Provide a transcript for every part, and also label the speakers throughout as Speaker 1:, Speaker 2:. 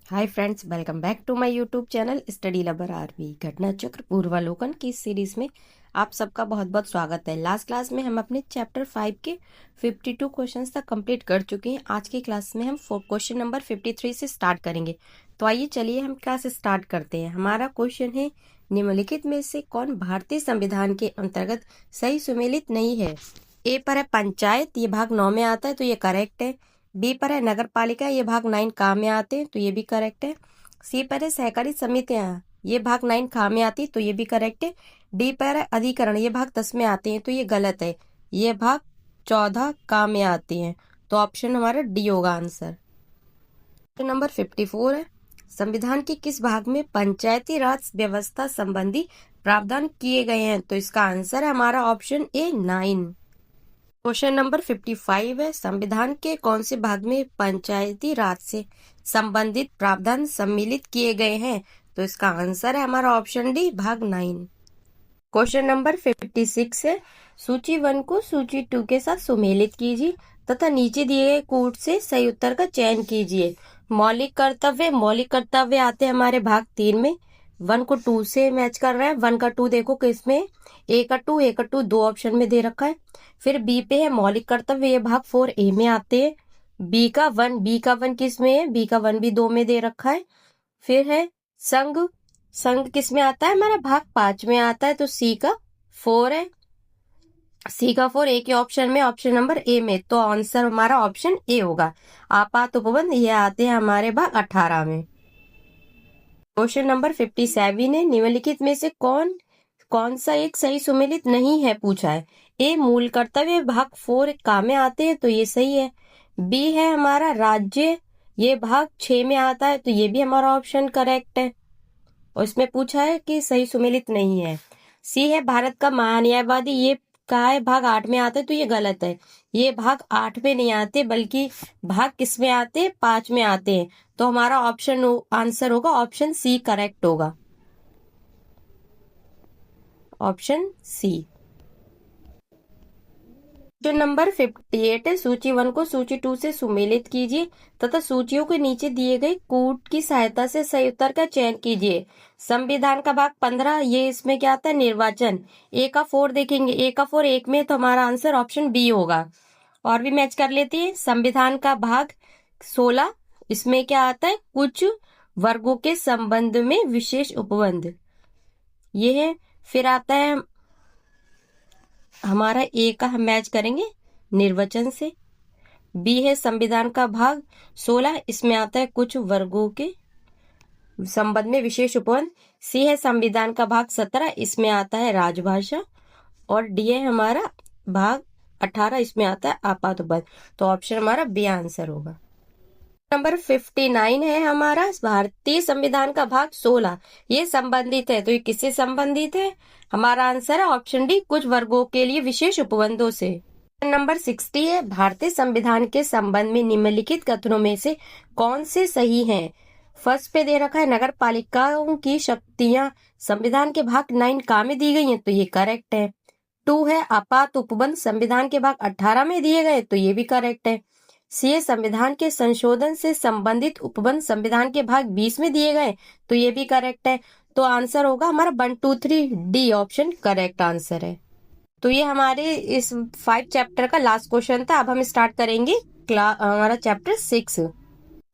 Speaker 1: Hi friends, welcome back to my YouTube channel study lover Aarvi. घटना चक्र पूर्वालोकन की इस सीरीज में आप सबका बहुत बहुत स्वागत है। लास्ट क्लास में हम अपने चैप्टर 5 के 52 क्वेश्चंस तक कंप्लीट कर चुके हैं। आज की क्लास में हम क्वेश्चन नंबर 53 से स्टार्ट करेंगे। तो आइए चलिए हम क्लास स्टार्ट करते हैं। हमारा क्वेश्चन है, निम्नलिखित में से कौन भारतीय संविधान के अंतर्गत सही सुमेलित नहीं है। ए पर है पंचायत, ये भाग 9 में आता है तो ये करेक्ट है। बी पर है नगर पालिका, ये भाग 9 का में आते हैं तो ये भी करेक्ट है। सी पर है सहकारी समितियां, ये भाग 9 खा में आती है तो ये भी करेक्ट है। डी पर है अधिकरण, ये भाग 10 में आते हैं तो ये गलत है। ये भाग 14 का में आते हैं तो ऑप्शन हमारा डी होगा आंसर। नंबर 54 है, संविधान के किस भाग में पंचायती राज व्यवस्था संबंधी प्रावधान किए गए हैं। तो इसका आंसर है हमारा ऑप्शन ए 9। क्वेश्चन नंबर 55 है, संविधान के कौन से भाग में पंचायती राज से संबंधित प्रावधान सम्मिलित किए गए हैं। तो इसका आंसर है हमारा ऑप्शन डी भाग 9। क्वेश्चन नंबर 56 है, सूची 1 को सूची 2 के साथ सुमेलित कीजिए तथा नीचे दिए गए कोड से सही उत्तर का चयन कीजिए। मौलिक कर्तव्य आते हैं हमारे भाग 3 में। 1 को 2 से मैच कर रहा है। 1 का 2 देखो किसमें, ए का 2 दो ऑप्शन में दे रखा है। फिर बी पे है मौलिक कर्तव्य, ये भाग 4 ए में आते हैं। बी का 1 किस में है, बी का 1 भी 2 में दे रखा है। फिर है संघ किस में आता है, हमारा भाग 5 में आता है तो सी का 4 है। सी का 4 ए के ऑप्शन में, ऑप्शन नंबर ए में, तो आंसर हमारा ऑप्शन ए होगा। आपात उपबंध ये आते हैं हमारे भाग 18 में। क्वेश्चन नंबर 57 है, निम्नलिखित में से कौन सा एक सही सुमेलित नहीं है पूछा है। ए मूल कर्तव्य भाग 4 का में आते हैं तो ये सही है। बी है हमारा राज्य, ये भाग 6 में आता है तो ये भी हमारा ऑप्शन करेक्ट है और इसमें पूछा है कि सही सुमेलित नहीं है। सी है भारत का महान्यायवादी, ये कहा है भाग 8 में आता है तो ये गलत है। ये भाग 8 में नहीं आते बल्कि भाग किस में आते हैं, 5 में आते हैं तो हमारा ऑप्शन आंसर होगा ऑप्शन सी करेक्ट होगा, ऑप्शन सी। क्वेश्चन नंबर 58 है, सूची 1 को सूची 2 से सुमेलित कीजिए तथा सूचियों के नीचे दिए गए कोड की सहायता से सही उत्तर का चयन कीजिए। संविधान का भाग 15, ये इसमें क्या आता है, निर्वाचन। ए का 4 देखेंगे, ए का 4 1 में तो हमारा आंसर ऑप्शन बी होगा। और भी मैच कर लेते हैं। संविधान का भाग 16, इसमें क्या आता है, कुछ वर्गों के संबंध में विशेष उपबंध, ये है। फिर आता है हमारा ए का हम मैच करेंगे निर्वचन से। बी है संविधान का भाग 16, इसमें आता है कुछ वर्गों के संबंध में विशेष उपबंध। सी है संविधान का भाग 17, इसमें आता है राजभाषा। और डी है हमारा भाग 18, इसमें आता है आपात उपबंध। तो ऑप्शन हमारा बी आंसर होगा। नंबर 59 है हमारा, भारतीय संविधान का भाग 16, ये संबंधित है तो ये किससे संबंधित है, हमारा आंसर है ऑप्शन डी कुछ वर्गों के लिए विशेष उपबंधों से। नंबर 60 है, भारतीय संविधान के संबंध में निम्नलिखित कथनों में से कौन से सही हैं। फर्स्ट पे दे रखा है नगर पालिकाओं की शक्तियां संविधान के भाग 9 का में दी गई हैं तो ये करेक्ट है। 2 है आपात उपबंध संविधान के भाग 18 में दिए गए तो ये भी करेक्ट है। सी संविधान के संशोधन से संबंधित उपबंध संविधान के भाग 20 में दिए गए तो ये भी करेक्ट है। तो आंसर होगा हमारा 1 2 3 डी ऑप्शन करेक्ट आंसर है। तो ये हमारे इस 5 चैप्टर का लास्ट क्वेश्चन था। अब हम स्टार्ट करेंगे हमारा चैप्टर 6।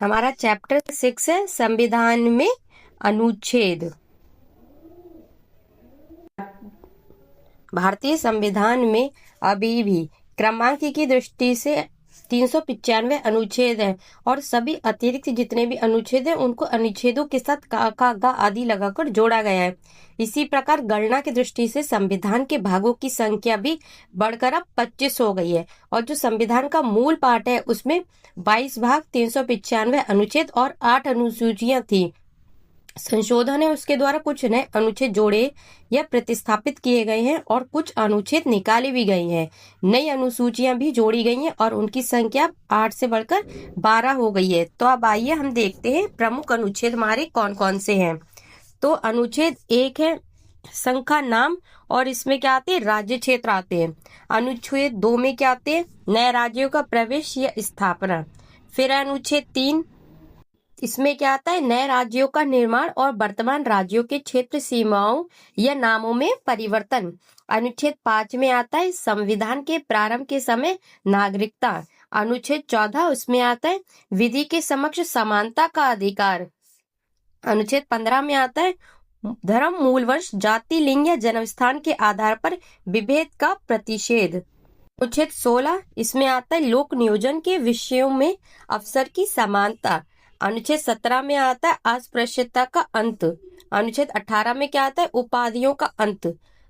Speaker 1: हमारा चैप्टर 6 है संविधान में अनुच्छेद। भारतीय संविधान में अभी भी क्रमांक की दृष्टि से 395 अनुच्छेद है और सभी अतिरिक्त जितने भी अनुच्छेद हैं उनको अनुच्छेदों के साथ का गा आदि लगाकर जोड़ा गया है। इसी प्रकार गणना की दृष्टि से संविधान के भागों की संख्या भी बढ़कर अब 25 हो गई है और जो संविधान का मूल पाठ है उसमें 22 भाग 395 अनुच्छेद और 8 अनुसूचियां थी। संशोधन है उसके द्वारा कुछ नए अनुच्छेद जोड़े या प्रतिस्थापित किए गए हैं और कुछ अनुच्छेद निकाले भी गए हैं। नई अनुसूचियां भी जोड़ी गई हैं और उनकी संख्या 8 से बढ़कर 12 हो गई है। तो अब आइए हम देखते हैं प्रमुख अनुच्छेद हमारे कौन कौन से हैं। तो अनुच्छेद 1 है संघ का नाम और इसमें क्या आते हैं, राज्य क्षेत्र आते हैं। अनुच्छेद 2 में क्या आते हैं, नए राज्यों का प्रवेश या स्थापना। फिर अनुच्छेद 3 इसमें क्या आता है, नए राज्यों का निर्माण और वर्तमान राज्यों के क्षेत्र सीमाओं या नामों में परिवर्तन। अनुच्छेद 5 में आता है संविधान के प्रारंभ के समय नागरिकता। अनुच्छेद 14 उसमें आता है विधि के समक्ष समानता का अधिकार। अनुच्छेद 15 में आता है धर्म, मूल वर्ष, जाति, लिंग या जन्म स्थान के आधार पर विभेद का प्रतिषेध। अनुच्छेद 16 इसमें आता है लोक नियोजन के विषयों में अवसर की समानता। अनुच्छेद 17 में आता है अस्पृश्यता का अंत। अनुच्छेद 18 में क्या आता है, उपाधियों का अंत।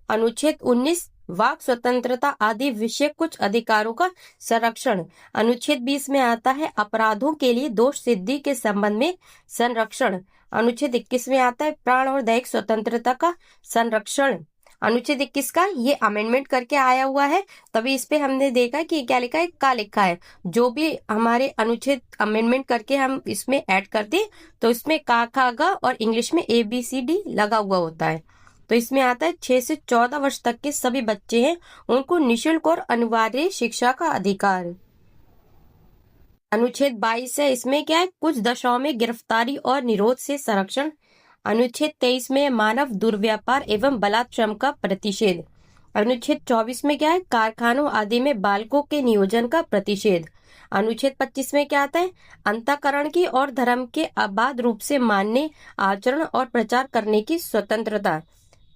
Speaker 1: अनुच्छेद 19 वाक स्वतंत्रता आदि विषय कुछ अधिकारों का संरक्षण। अनुच्छेद 20 में आता है अपराधों के लिए दोष सिद्धि के संबंध में संरक्षण। अनुच्छेद 21 में आता है प्राण और दैहिक स्वतंत्रता का संरक्षण। अनुच्छेद 21 का ये अमेंडमेंट करके आया हुआ है, तभी इस पे हमने देखा कि क्या लिखा है, का लिखा है। जो भी हमारे अनुच्छेद अमेंडमेंट करके हम इसमें ऐड करते तो इसमें का, खा, गा और इंग्लिश में ABCD लगा हुआ होता है। तो इसमें आता है 6 से 14 वर्ष तक के सभी बच्चे हैं उनको निःशुल्क और अनिवार्य शिक्षा का अधिकार। अनुच्छेद 22 है, इसमें क्या है, कुछ दशाओं में गिरफ्तारी और निरोध से संरक्षण। अनुच्छेद 23 में मानव दुर्व्यापार एवं बलात्श्रम का प्रतिषेध। अनुच्छेद 24 में क्या है, कारखानों आदि में बालकों के नियोजन का प्रतिषेध। अनुच्छेद 25 में क्या आता है, अंतःकरण की और धर्म के अबाध रूप से मानने, आचरण और प्रचार करने की स्वतंत्रता।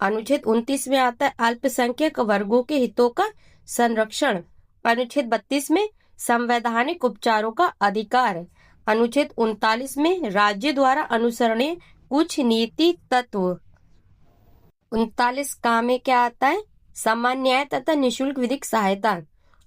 Speaker 1: अनुच्छेद 29 में आता है अल्पसंख्यक वर्गों के हितों का संरक्षण। अनुच्छेद 32 में संवैधानिक उपचारों का अधिकार। अनुच्छेद 39 में राज्य द्वारा अनुसरणीय कुछ नीति तत्व। 39 का में क्या आता है, समान न्याय तथा निःशुल्क विधिक सहायता।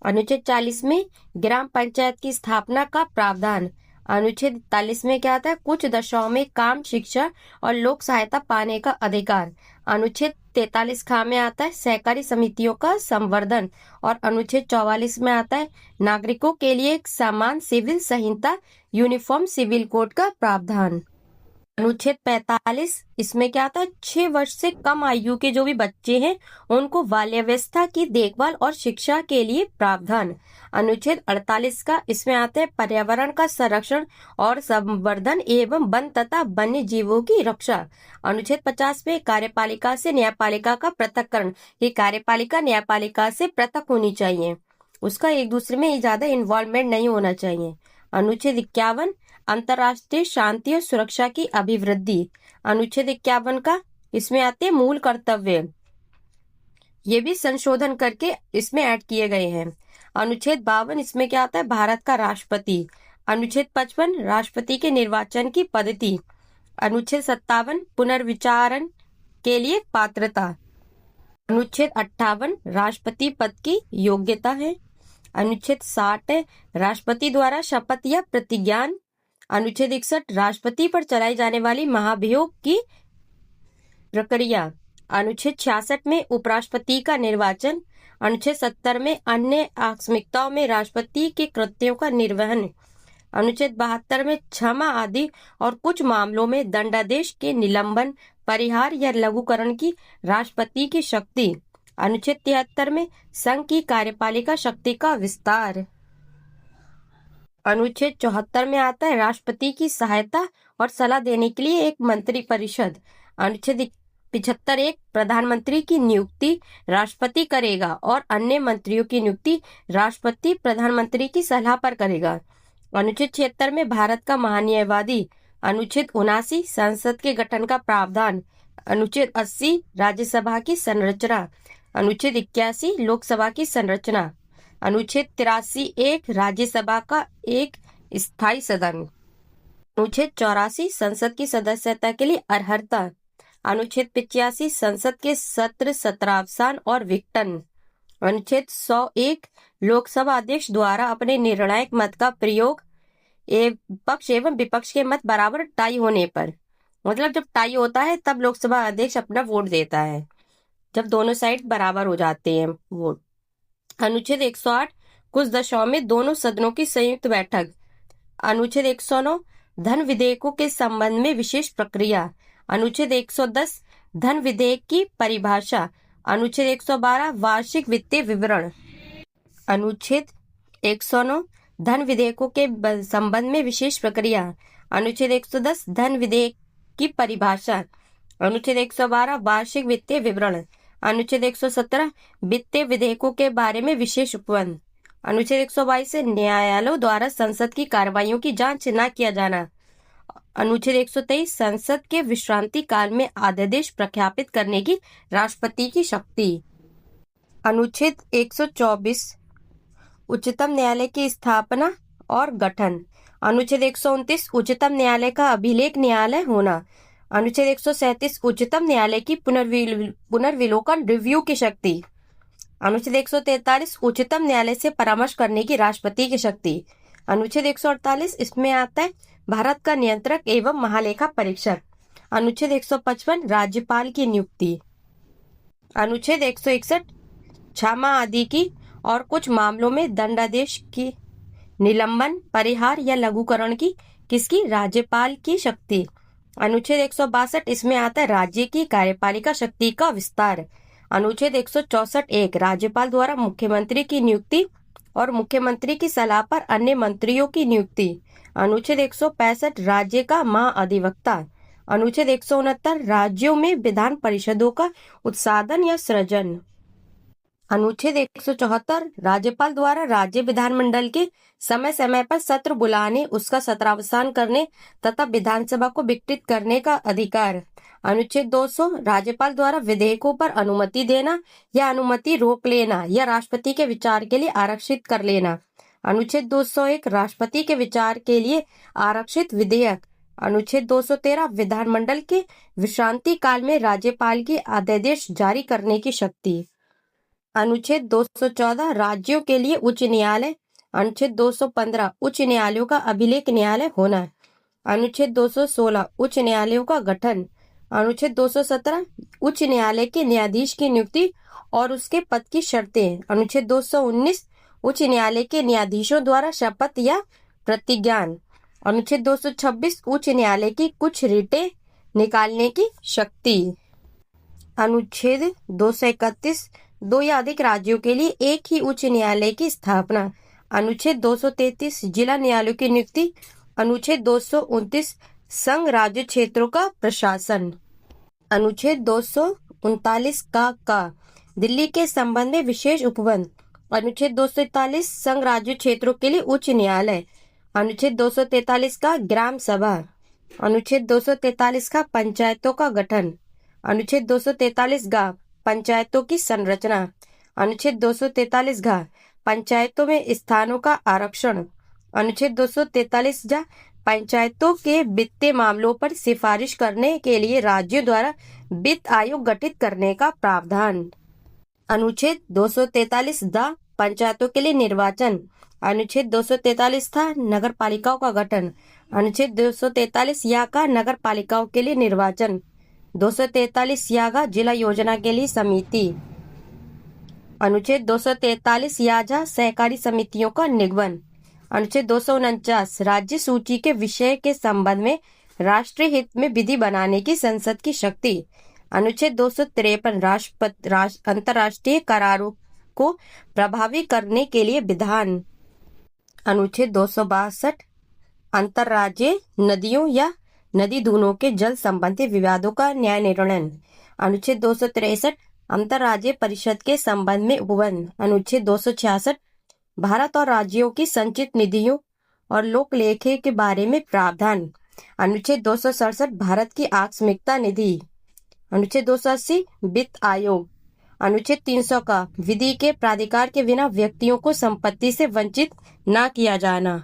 Speaker 1: अनुच्छेद 40 में ग्राम पंचायत की स्थापना का प्रावधान। अनुच्छेद 41 में क्या आता है, कुछ दशाओं में काम, शिक्षा और लोक सहायता पाने का अधिकार। अनुच्छेद 43 खा में आता है सहकारी समितियों का संवर्धन। और अनुच्छेद 44 में आता है नागरिकों के लिए एक समान सिविल संहिता, यूनिफॉर्म सिविल कोड का प्रावधान। अनुच्छेद 45 इसमें क्या आता है, 6 वर्ष से कम आयु के जो भी बच्चे हैं उनको बाल्यावस्था की देखभाल और शिक्षा के लिए प्रावधान। अनुच्छेद 48 का इसमें आता है पर्यावरण का संरक्षण और संवर्धन एवं वन तथा वन्य जीवों की रक्षा। अनुच्छेद 50 में कार्यपालिका से न्यायपालिका का पृथक्करण, ये कार्यपालिका न्यायपालिका से पृथक होनी चाहिए, उसका एक दूसरे में ज्यादा इन्वॉल्वमेंट नहीं होना चाहिए। अनुच्छेद 51 अंतर्राष्ट्रीय शांति और सुरक्षा की अभिवृद्धि। अनुच्छेद 51 का इसमें आते हैं मूल कर्तव्य, ये भी संशोधन करके इसमें ऐड किए गए हैं। अनुच्छेद 52 इसमें क्या आता है, भारत का राष्ट्रपति। अनुच्छेद 55 राष्ट्रपति के निर्वाचन की पद्धति। अनुच्छेद 57 पुनर्विचारण के लिए पात्रता। अनुच्छेद 58 राष्ट्रपति पद की योग्यता है। अनुच्छेद 60 है राष्ट्रपति द्वारा शपथ या प्रतिज्ञान। अनुच्छेद 61 राष्ट्रपति पर चलाई जाने वाली महाभियोग की प्रक्रिया। अनुच्छेद 66 में उपराष्ट्रपति का निर्वाचन। अनुच्छेद 70 में अन्य आकस्मिकताओं में राष्ट्रपति के कृत्यों का निर्वहन। अनुच्छेद 72 में क्षमा आदि और कुछ मामलों में दंडादेश के निलंबन, परिहार या लघुकरण की राष्ट्रपति की शक्ति। अनुच्छेद 73 में संघ की कार्यपालिका शक्ति का विस्तार। अनुच्छेद 74 में आता है राष्ट्रपति की सहायता और सलाह देने के लिए एक मंत्री परिषद। अनुच्छेद 75 एक प्रधानमंत्री की नियुक्ति राष्ट्रपति करेगा और अन्य मंत्रियों की नियुक्ति राष्ट्रपति प्रधानमंत्री की सलाह पर करेगा। अनुच्छेद 76 में भारत का महान्यायवादी। अनुच्छेद 79 संसद के गठन का प्रावधान। अनुच्छेद 80 राज्यसभा की संरचना। अनुच्छेद 81 लोकसभा की संरचना। अनुच्छेद 83 एक राज्यसभा का एक स्थायी सदन। अनुच्छेद 84 संसद की सदस्यता के लिए अर्हता। अनुच्छेद 85 संसद के सत्र सत्रावसान और विघटन। अनुच्छेद 101 लोकसभा अध्यक्ष द्वारा अपने निर्णायक मत का प्रयोग पक्ष एवं विपक्ष के मत बराबर टाई होने पर, मतलब जब टाई होता है तब लोकसभा अध्यक्ष अपना वोट देता है, जब दोनों साइड बराबर हो जाते हैं वोट। अनुच्छेद 108 कुछ दशाओं में दोनों सदनों की संयुक्त बैठक। अनुच्छेद 109 धन विधेयकों के संबंध में विशेष प्रक्रिया। अनुच्छेद 110 धन विधेयक की परिभाषा। अनुच्छेद 112 वार्षिक वित्तीय विवरण। अनुच्छेद 109 धन विधेयकों के संबंध में विशेष प्रक्रिया। अनुच्छेद 110 धन विधेयक की परिभाषा। अनुच्छेद 112 वार्षिक वित्तीय विवरण। अनुच्छेद 117 वित्तीय विधेयकों के बारे में विशेष उपबंध। अनुच्छेद 122 से न्यायालयों द्वारा संसद की कार्रवाइयों की जांच न किया जाना। अनुच्छेद 123 संसद के विश्रांति काल में अध्यादेश प्रख्यापित करने की राष्ट्रपति की शक्ति। अनुच्छेद 124 उच्चतम न्यायालय की स्थापना और गठन। अनुच्छेद 129 उच्चतम न्यायालय का अभिलेख न्यायालय होना। अनुच्छेद 137 उच्चतम न्यायालय की पुनर्विलोकन रिव्यू की शक्ति। अनुच्छेद 143 उच्चतम न्यायालय से परामर्श करने की राष्ट्रपति की शक्ति। अनुच्छेद 148 इसमें आता है भारत का नियंत्रक एवं महालेखा परीक्षक। अनुच्छेद 155 राज्यपाल की नियुक्ति। अनुच्छेद 161 क्षमा आदि की और कुछ मामलों में दंडादेश की निलंबन, परिहार या लघुकरण की किसकी? राज्यपाल की शक्ति। अनुच्छेद 162 इसमें आता है राज्य की कार्यपालिका शक्ति का विस्तार। अनुच्छेद 164 एक राज्यपाल द्वारा मुख्यमंत्री की नियुक्ति और मुख्यमंत्री की सलाह पर अन्य मंत्रियों की नियुक्ति। अनुच्छेद 165 राज्य का महाअधिवक्ता। अनुच्छेद 169 राज्यों में विधान परिषदों का उत्साधन या सृजन। अनुच्छेद 174 राज्यपाल द्वारा राज्य विधानमंडल के समय समय पर सत्र बुलाने, उसका सत्रावसान करने तथा विधानसभा को विघटित करने का अधिकार। अनुच्छेद 200 राज्यपाल द्वारा विधेयकों पर अनुमति देना या अनुमति रोक लेना या राष्ट्रपति के विचार के लिए आरक्षित कर लेना। अनुच्छेद 201 राष्ट्रपति के विचार के लिए आरक्षित विधेयक। अनुच्छेद 213 विधानमंडल के विश्रांति काल में राज्यपाल की अध्यादेश जारी करने की शक्ति। अनुच्छेद 214 राज्यों के लिए उच्च न्यायालय। अनुच्छेद 215 उच्च न्यायालयों का अभिलेख न्यायालय होना। अनुच्छेद 216 उच्च न्यायालयों का गठन। अनुच्छेद 217 उच्च न्यायालय के न्यायाधीश की नियुक्ति और उसके पद की शर्तें। अनुच्छेद 219 उच्च न्यायालय के न्यायाधीशों द्वारा शपथ या प्रतिज्ञान। अनुच्छेद 226 उच्च न्यायालय की कुछ रिटें निकालने की शक्ति। अनुच्छेद 231 दो या अधिक राज्यों के लिए एक ही उच्च न्यायालय की स्थापना। अनुच्छेद 233 जिला न्यायालयों की नियुक्ति। अनुच्छेद 229 संघ राज्य क्षेत्रों का प्रशासन। अनुच्छेद 239 का दिल्ली के संबंध में विशेष उपबंध। अनुच्छेद 241 संघ राज्य क्षेत्रों के लिए उच्च न्यायालय। अनुच्छेद 243 का ग्राम सभा। अनुच्छेद 243 का पंचायतों का गठन। अनुच्छेद 243 का पंचायतों की संरचना। अनुच्छेद 243 का पंचायतों में स्थानों का आरक्षण। अनुच्छेद 243 जा पंचायतों के वित्तीय मामलों पर सिफारिश करने के लिए राज्यों द्वारा वित्त आयोग गठित करने का प्रावधान। अनुच्छेद 243 दा पंचायतों के लिए निर्वाचन। अनुच्छेद 243 था नगर पालिकाओं का गठन। अनुच्छेद 243 या का नगर पालिकाओं के लिए निर्वाचन। 243 या का जिला योजना के लिए समिति। अनुच्छेद 243 या जा सहकारी समितियों का निगमन। अनुच्छेद 249 राज्य सूची के विषय के संबंध में राष्ट्रीय हित में विधि बनाने की संसद की शक्ति। अनुच्छेद 253 अंतर्राष्ट्रीय करारों को प्रभावी करने के लिए विधान। अनुच्छेद 262 अंतर्राज्यीय नदियों या नदी दूनों के जल संबंधी विवादों का न्याय निर्णय। अनुच्छेद 263 अंतर्राज्यीय परिषद के संबंध में उपबंध। अनुच्छेद 266 भारत और राज्यों की संचित निधियों और लोक लेखे के बारे में प्रावधान। अनुच्छेद 267 भारत की आकस्मिकता निधि। अनुच्छेद 280 वित्त आयोग। अनुच्छेद 300 का विधि के प्राधिकार के बिना व्यक्तियों को संपत्ति से वंचित न किया जाना।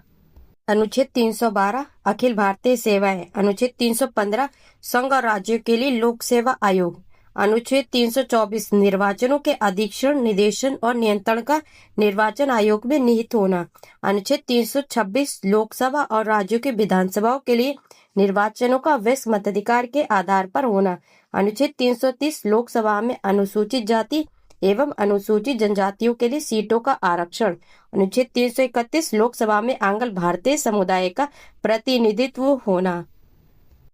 Speaker 1: अनुच्छेद 312 अखिल भारतीय सेवाएं। अनुच्छेद 315 संघ और राज्यों के लिए लोक सेवा आयोग। अनुच्छेद 324 निर्वाचनों के अधीक्षण, निदेशन और नियंत्रण का निर्वाचन आयोग में निहित होना। अनुच्छेद 326 लोकसभा और राज्यों की विधानसभाओं के लिए निर्वाचनों का वैध मताधिकार के आधार पर होना। अनुच्छेद 330 लोकसभा में अनुसूचित जाति एवं अनुसूचित जनजातियों के लिए सीटों का आरक्षण। अनुच्छेद 331 लोकसभा में आंग्ल भारतीय समुदाय का प्रतिनिधित्व होना।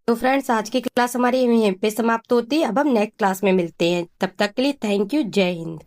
Speaker 1: तो फ्रेंड्स, आज की क्लास हमारी यहीं पे समाप्त होती है। अब हम नेक्स्ट क्लास में मिलते हैं। तब तक के लिए थैंक यू। जय हिंद।